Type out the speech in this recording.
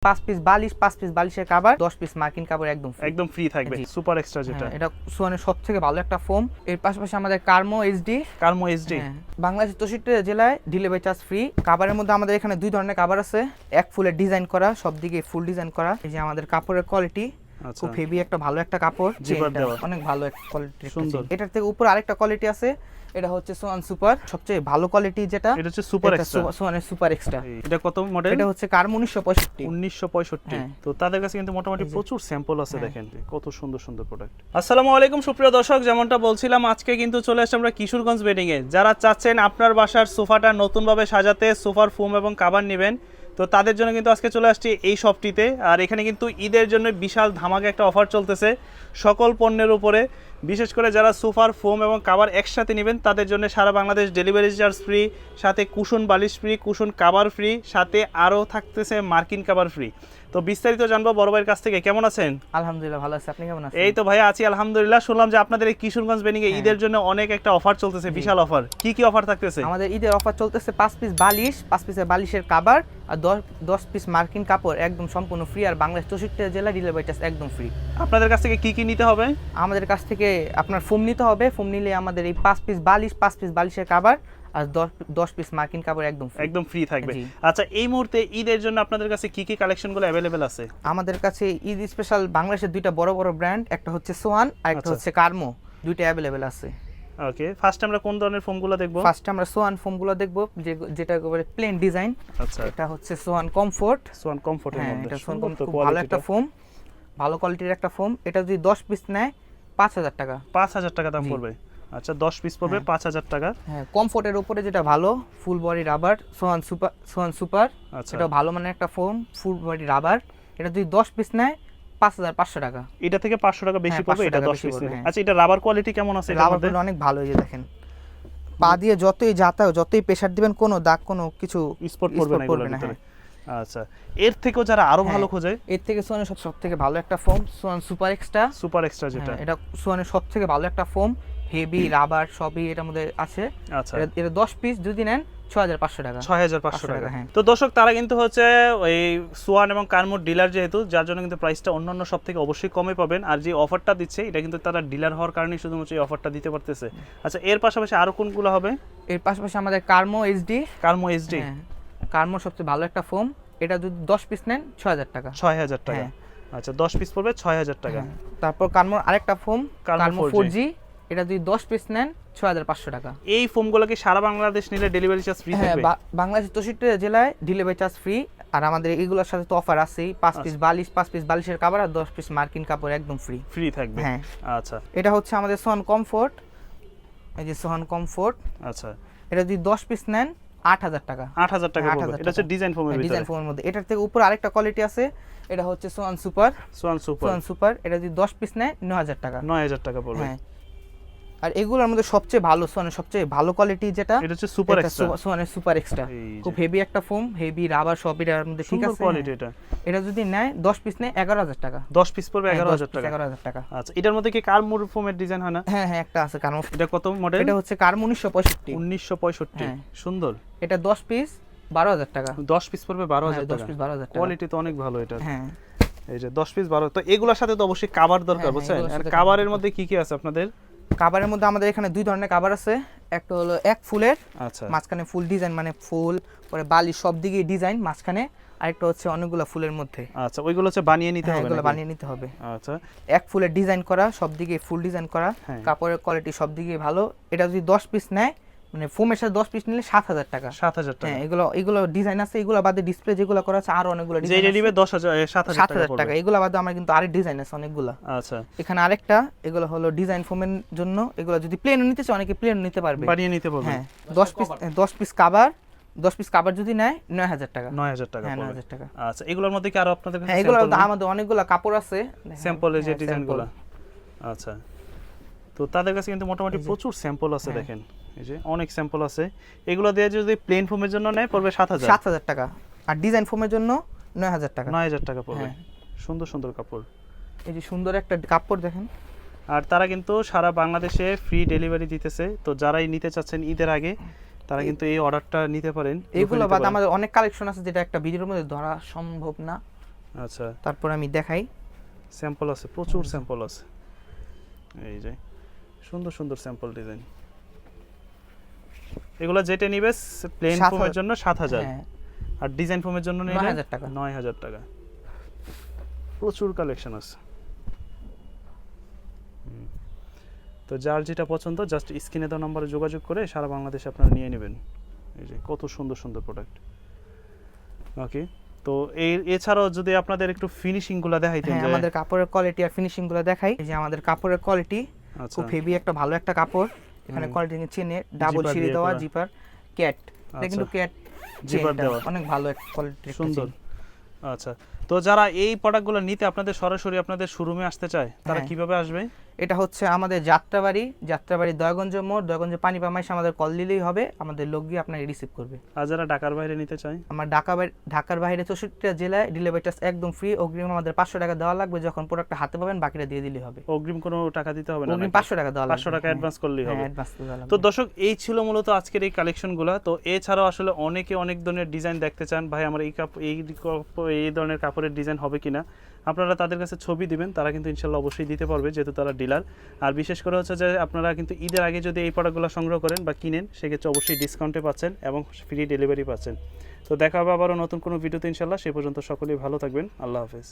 5 piece বালিশ, 5 piece বালিশের cover, 10 piece মার্কিন কভার একদম ফ্রি থাকবে। সুপার এক্সট্রা যেটা এটা সোয়ানের সবথেকে ভালো একটা ফোম। এর পাশাপাশি আমাদের কার্মো এইচডি বাংলাদেশের 64 জেলায় ডেলিভারি চার্জ ফ্রি। কভারের মধ্যে আমাদের এখানে দুই ধরনের কভার আছে, এক ফুলের ডিজাইন করা, সব দিকে ফুল ডিজাইন করা। এই যে আমাদের কাপড়ের কোয়ালিটি খুব হেভি একটা ভালো একটা কাপড়, অনেক ভালো একটা কোয়ালিটি, সুন্দর। এটার থেকে উপরে আরেকটা কোয়ালিটি আছে, এটা হচ্ছে সোয়ান সুপার, সবচেয়ে ভালো কোয়ালিটি যেটা, এটা হচ্ছে সুপার এক্সট্রা, সোয়ানের সুপার এক্সট্রা। এটা কত মডেল? এটা হচ্ছে কার্মো 1965। তো তাদের কাছে কিন্তু মোটামুটি প্রচুর স্যাম্পল আছে, দেখেন কত সুন্দর সুন্দর প্রোডাক্ট। আসসালামু আলাইকুম সুপ্রিয় দর্শক, যেমনটা বলছিলাম আজকে কিন্তু চলে আসছে আমরা কিশোরগঞ্জ বেডিং এ। যারা চাচ্ছেন আপনার বাসার সোফাটা নতুনভাবে সাজাতে, সোফার ফোম এবং কভার নেবেন, তো তাদের জন্য কিন্তু আজকে চলে আসছি এই শপটিতে। আর এখানে কিন্তু ঈদের জন্য বিশাল ধামাকা একটা অফার চলতেছে সকল পণ্যের উপরে। বিশেষ করে যারা সোফার ফোম এবং কভার একসাথে নেবেন তাদের জন্য সারা বাংলাদেশ ডেলিভারি চার্জ ফ্রি, সাথে কুশন বালিশ ফ্রি, কুশন কভার ফ্রি, সাথে আরও থাকতেছে মার্কিন কভার ফ্রি। তো বিস্তারিত জানবো বড় ভাইয়ের কাছ থেকে। কেমন আছেন? আলহামদুলিল্লাহ ভালো আছি, আপনি কেমন আছেন? এই তো ভাইয়া আছি আলহামদুলিল্লাহ। শুনলাম যে আপনাদের এই কিশোরগঞ্জ বেডিং এ ঈদের জন্য অনেক একটা অফার চলতেছে, বিশাল অফার। কি কি অফার থাকতেছে? আমাদের ঈদের অফার চলতেছে 5 পিস বালিশ, 5 পিসের বালিশের কভার আর 10 পিস মার্কিন কাপড় একদম সম্পূর্ণ ফ্রি। আর বাংলাদেশ 64 জেলা ডেলিভারি চার্জ একদম ফ্রি। আপনাদের কাছ থেকে কি কি নিতে হবে? আমাদের কাছ থেকে আপনার ফোম নিতে হবে, ফোম নিলে আমাদের এই 5 পিস বালিশ, 5 পিস বালিশের কভার আর 10 পিস মার্কিন কাপড় একদম ফ্রি থাকবে। আচ্ছা, এই মুহূর্তে ঈদের জন্য আপনাদের কাছে কি কি কালেকশনগুলো अवेलेबल আছে? আমাদের কাছে ঈদ স্পেশাল বাংলাদেশের দুইটা বড় বড় ব্র্যান্ড, একটা হচ্ছে সোয়ান আর একটা হচ্ছে কার্মো, দুইটা अवेलेबल আছে। ওকে, ফার্স্ট আমরা কোন ধরনের ফোমগুলো দেখব? ফার্স্ট আমরা সোয়ান ফোমগুলো দেখব, যেটা একেবারে প্লেন ডিজাইন। আচ্ছা, এটা হচ্ছে সোয়ান কমফোর্ট। এর মধ্যে এটা সোয়ান কমফোর্ট, ভালো একটা ফোম, ভালো কোয়ালিটির একটা ফোম। এটা যদি 10 পিস নেয় 5000 টাকা। 5000 টাকা দাম পড়বে। আচ্ছা, 10 পিস পড়বে 5000 টাকা। হ্যাঁ, কমফোর্টের উপরে যেটা ভালো full body rubber Schwann super, আচ্ছা, এটা ভালো মানের একটা ফোম, ফুল বডি রাবার। এটা যদি 10 পিস নেয় 5500 টাকা। এটা থেকে 500 টাকা বেশি পড়বে, এটা 10 পিস। আচ্ছা, এটা রাবার কোয়ালিটি কেমন আছে? রাবার কোয়ালিটি অনেক ভালো। এই যে দেখেন, পা দিয়ে যতই যতই প্রেসার দিবেন কোনো দাগ কোনো কিছু স্পট পড়বে না। আচ্ছা, এর থেকেও যারা আরো ভালো খোঁজে, এর থেকে সোয়ানের সবথেকে ভালো একটা ফোম, সোয়ান সুপার এক্সট্রা যেটা, এটা সোয়ানের সবথেকে ভালো একটা ফোম, হেভি রাবার সবই এটার মধ্যে আছে। আচ্ছা, এটা 10 পিস যদি নেন 6500 টাকা। 6500 টাকা। তো দর্শক, তারা কিন্তু হচ্ছে ওই সোয়ান এবং কার্মোর ডিলার, যেহেতু যার জন্য কিন্তু প্রাইসটা অন্যান্য সব থেকে অবশ্যই কমে পাবেন। আর যে অফারটা দিচ্ছে এটা কিন্তু তারা ডিলার হওয়ার কারণে শুধুমাত্র এই অফারটা দিতে পারতেছে। আচ্ছা, এর পাশাপাশি আরো কোনগুলো হবে? এর পাশাপাশি আমাদের কার্মো এইচডি। কার্মোর সবচেয়ে ভালো একটা ফোম, এটা যদি 10 পিস নেন 6000 টাকা। 6000 টাকা। আচ্ছা, 10 পিস পড়বে 6000 টাকা। তারপর কার্মোর আরেকটা ফোম, কার্মো 4G, এটা যদি 10 পিস নেন 6500 টাকা। এই ফোমগুলো কি সারা বাংলাদেশ নিলে ডেলিভারি চার্জ ফ্রি থাকবে? বাংলাদেশের 64 জেলায় ডেলিভারি চার্জ ফ্রি। আর আমাদের এগুলোর সাথে তো অফার আছেই, 5 পিস বালিশ, 5 পিস বালিশের কভার আর 10 পিস মার্কিন কাপড় একদম ফ্রি থাকবে। আচ্ছা, এটা হচ্ছে আমাদের সোয়ান কমফোর্ট। এই যে সোয়ান কমফোর্ট। আচ্ছা, এটা যদি 10 পিস নেন 8000 টাকা। 8000 টাকা পড়বে। এটা হচ্ছে ডিজাইন ফোমের মধ্যে। এটার থেকে উপরে আরেকটা কোয়ালিটি আছে, এটা হচ্ছে সোয়ান সুপার। এটা যদি 10 পিস নেয় 9000 টাকা। 9000 টাকা পড়বে। আর এগুলোর মধ্যে সবচেয়ে ভালো সোয়ানের সবচেয়ে ভালো কোয়ালিটি যেটা, এটা হচ্ছে সোয়ানের সুপার এক্সট্রা, খুব হেভি একটা ফোম, হেভি রাবার সব এটার মধ্যে, ঠিক আছে। কোয়ালিটি এটা যদি নেয় 10 পিস নেয় 11000 টাকা। 10 পিস পড়বে 11000 টাকা। 11000 টাকা। আচ্ছা, এটার মধ্যে কি কার্মো ফোমের ডিজাইন হয় না? হ্যাঁ, একটা আছে কার্মো। এটা কত মডেল? এটা হচ্ছে কার্মো 1965। সুন্দর। এটা 10 পিস 12000 টাকা। 10 পিস পড়বে 12000 টাকা। 10 পিস 12000 টাকা। কোয়ালিটি তো অনেক ভালো এটা। এই যে 10 পিস 12। তো এগুলোর সাথে তো অবশ্যই কভার দরকার, বুঝছেন? আর কভারের মধ্যে কি কি আছে আপনাদের? কভারের মধ্যে আমাদের এখানে দুই ধরনের কভার আছে, একটা হলো এক ফুলের, আচ্ছা, মাঝখানে ফুল ডিজাইন, মানে ফুল পরে বালি সব দিকে ডিজাইন মাঝখানে, আরেকটা হচ্ছে অনেকগুলো ফুলের মধ্যে। আচ্ছা, ওইগুলো হচ্ছে বানিয়ে নিতে হবে? এগুলো বানিয়ে নিতে হবে। আচ্ছা, এক ফুলের ডিজাইন করা, সব দিকে ফুল ডিজাইন করা, কাপড়ের কোয়ালিটি সব দিকে ভালো। এটা যদি 10 পিস নেয়, মানে ফোমের সাথে 10 পিস নিলে 7000 টাকা। 7000 টাকা। এগুলো ডিজাইন আছে, এগুলো বাদে ডিসপ্লে যেগুলো করা আছে আরো অনেকগুলো ডিজাইন আছে। নিবে 7000 টাকা। এগুলো বাদে আমার কিন্তু আরেক ডিজাইন আছে অনেকগুলো। আচ্ছা, এখানে আরেকটা, এগুলো হলো ডিজাইন ফোমের জন্য। এগুলো যদি প্লেন নিতে চায় অনেকে প্লেন নিতে পারবে, বানিয়ে নিতে পারবে। 10 পিস কভার, 10 পিস কভার যদি নেয় 9000 টাকা। 9000 টাকা। 9000 টাকা। আচ্ছা, এগুলোর মধ্যে কি আরো আপনাদের কাছে? এগুলো আমাদের অনেকগুলো কাপড় আছে, স্যাম্পলের যে ডিজাইনগুলো। আচ্ছা, তো তাদের কাছে কিন্তু মোটামুটি প্রচুর স্যাম্পল আছে, দেখেন এই যে অনেক স্যাম্পল আছে। এগুলো দিয়ে যদি প্লেন ফোমের জন্য নেয় পড়বে 7000 টাকা, আর ডিজাইন ফোমের জন্য 9000 টাকা। 9000 টাকা পড়বে। সুন্দর সুন্দর কাপড়। এই যে সুন্দর একটা কাপড় দেখেন। আর তারা কিন্তু সারা বাংলাদেশে ফ্রি ডেলিভারি দিতেছে। তো যারাই নিতে চাচ্ছেন ঈদের আগে, তারা কিন্তু এই অর্ডারটা নিতে পারেন। এগুলো বাদ আমাদের অনেক কালেকশন আছে যেটা একটা ভিডিওর মধ্যে ধরা সম্ভব না, আচ্ছা, তারপর আমি দেখাই। স্যাম্পল আছে, প্রচুর স্যাম্পল আছে। এই যে সুন্দর সুন্দর স্যাম্পল ডিজাইন। এগুলো যেটা নিবে প্লেন 7,000 ফোমের জন্য 7000, হ্যাঁ আর ডিজাইন ফোমের জন্য নিলে 9,000 টাকা। 9000 টাকা। প্রচুর কালেকশন আছে। তো যার যেটা পছন্দ জাস্ট স্ক্রিনে দেওয়া নম্বরে যোগাযোগ করে সারা বাংলাদেশে আপনারা নিয়ে নেবেন। এই যে কত সুন্দর সুন্দর প্রোডাক্ট। ওকে, তো এছাড়াও যদি আপনাদের একটু ফিনিশিংগুলো দেখাইতেন। হ্যাঁ, যে আমাদের কাপড়ের কোয়ালিটি আর ফিনিশিং গুলো দেখাই। এই যে আমাদের কাপড়ের কোয়ালিটি আচ্ছা, খুব হেভি একটা ভালো একটা কাপড়। এখানে কোয়ালিটি চেনে ডাবল জিপার সিঁড়ি দিয়ে দেওয়া করা। জিপার ক্যাট, এটা কিন্তু ক্যাট জিপার দেওয়া, অনেক ভালো একটা কোয়ালিটির সুন্দর। আচ্ছা, তো যারা এই প্রোডাক্টগুলো নিতে আপনাদের সরাসরি আপনাদের শোরুমে আসতে চায় তারা হ্যাঁ। কিভাবে আসবে? এটা হচ্ছে আমাদের যাত্রাবাড়ি দয়াগঞ্জ মোড়, দয়াগঞ্জ পানিপামাইশে আমাদের কল দিলেই হবে, আমাদের লোক গিয়ে আপনাকে রিসিভ করবে। আর যারা ঢাকার বাইরে নিতে চায়? আমার ঢাকার বাইরে 64টা জেলায় ডেলিভারি চার্জ একদম ফ্রি। অগ্রিম আমাদের 500 টাকা দেওয়া লাগবে, যখন প্রোডাক্টটা হাতে পাবেন বাকিটা দিয়ে দিলেই হবে। অগ্রিম কোনো টাকা দিতে হবে না? অগ্রিম 500 টাকা দেওয়া লাগবে। 500 টাকা অ্যাডভান্স করলেই হবে। হ্যাঁ, অ্যাডভান্স দেওয়া লাগবে। তো দর্শক, এই ছিল মূলত আজকের এই কালেকশনগুলো। তো এছাড়াও আসলে অনেকে অনেক ধরনের ডিজাইন দেখতে চান, ভাই আমার এই ধরনের কাপড়ের ডিজাইন হবে কিনা, আপনারা তাদের কাছে ছবি দিবেন, তারা কিন্তু ইনশাল্লাহ অবশ্যই দিতে পারবে, যেহেতু তারা ডিলার। আর বিশেষ করে হচ্ছে যে আপনারা কিন্তু ঈদের আগে যদি এই প্রোডাক্টগুলো সংগ্রহ করেন বা কিনেন, সেক্ষেত্রে অবশ্যই ডিসকাউন্টে পাচ্ছেন এবং ফ্রি ডেলিভারি পাচ্ছেন। তো দেখা হবে আবারও নতুন কোনো ভিডিওতে ইনশাল্লাহ। সে পর্যন্ত সকলেই ভালো থাকবেন। আল্লাহ হাফেজ।